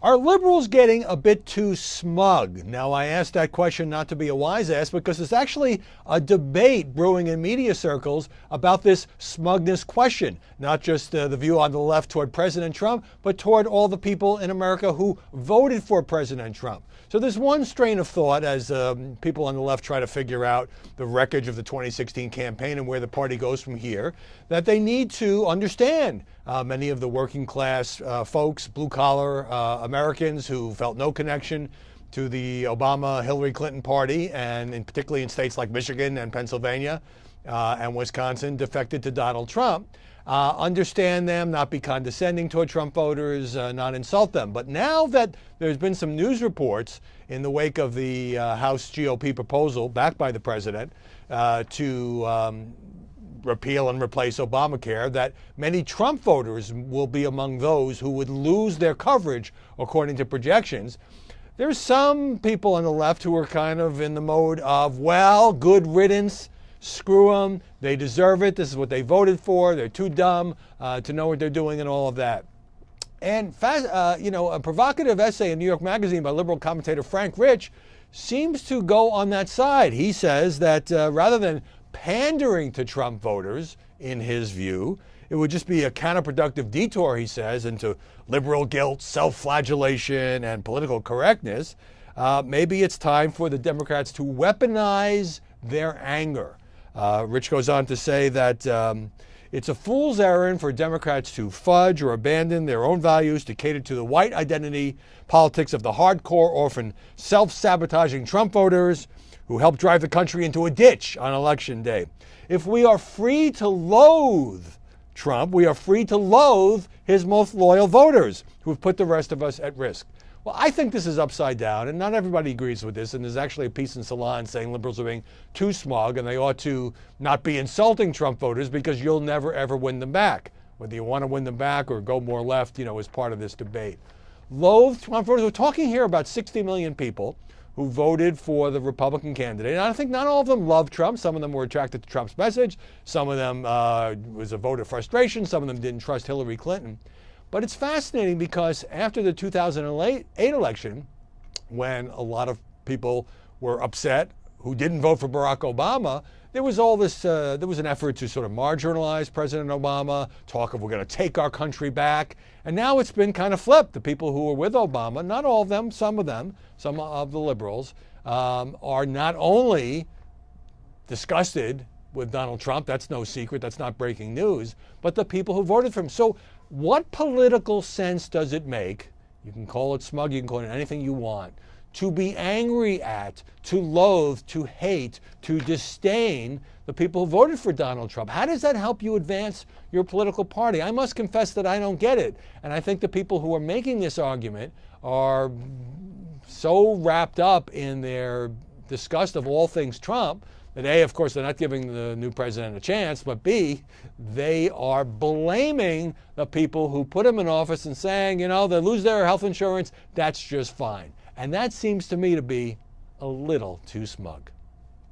Are liberals getting a bit too smug? Now, I asked that question not to be a wise ass because there's actually a debate brewing in media circles about this smugness question. Not just the view on the left toward President Trump, but toward all the people in America who voted for President Trump. So there's one strain of thought as people on the left try to figure out the wreckage of the 2016 campaign and where the party goes from here, that they need to understand many of the working class folks, blue collar Americans who felt no connection to the Obama-Hillary Clinton party, and particularly in states like Michigan and Pennsylvania and Wisconsin, defected to Donald Trump. Understand them, not be condescending toward Trump voters, not insult them. But now that there's been some news reports in the wake of the House GOP proposal backed by the president to repeal and replace Obamacare, that many Trump voters will be among those who would lose their coverage, according to projections. There's some people on the left who are kind of in the mode of, well, good riddance. Screw them. They deserve it. This is what they voted for. They're too dumb to know what they're doing and all of that. And, a provocative essay in New York Magazine by liberal commentator Frank Rich seems to go on that side. He says that rather than pandering to Trump voters, in his view, it would just be a counterproductive detour, he says, into liberal guilt, self-flagellation, and political correctness. Maybe it's time for the Democrats to weaponize their anger. Rich goes on to say that it's a fool's errand for Democrats to fudge or abandon their own values to cater to the white identity politics of the hardcore, often self-sabotaging Trump voters who helped drive the country into a ditch on Election Day. If we are free to loathe Trump, we are free to loathe his most loyal voters who have put the rest of us at risk. Well, I think this is upside down, and not everybody agrees with this, and there's actually a piece in Salon saying liberals are being too smug, and they ought to not be insulting Trump voters because you'll never, ever win them back. Whether you want to win them back or go more left, is part of this debate. Loathe Trump voters. We're talking here about 60 million people who voted for the Republican candidate. And I think not all of them love Trump. Some of them were attracted to Trump's message. Some of them was a vote of frustration. Some of them didn't trust Hillary Clinton. But it's fascinating because after the 2008 election, when a lot of people were upset who didn't vote for Barack Obama, there was all this, there was an effort to sort of marginalize President Obama, talk of we're going to take our country back. And now it's been kind of flipped. The people who were with Obama, not all of them, some of the liberals, are not only disgusted with Donald Trump, that's no secret, that's not breaking news, but the people who voted for him. So what political sense does it make, you can call it smug, you can call it anything you want, to be angry at, to loathe, to hate, to disdain the people who voted for Donald Trump? How does that help you advance your political party? I must confess that I don't get it. And I think the people who are making this argument are so wrapped up in their disgust of all things Trump that A, of course, they're not giving the new president a chance, but B, they are blaming the people who put him in office and saying, they lose their health insurance, that's just fine. And that seems to me to be a little too smug.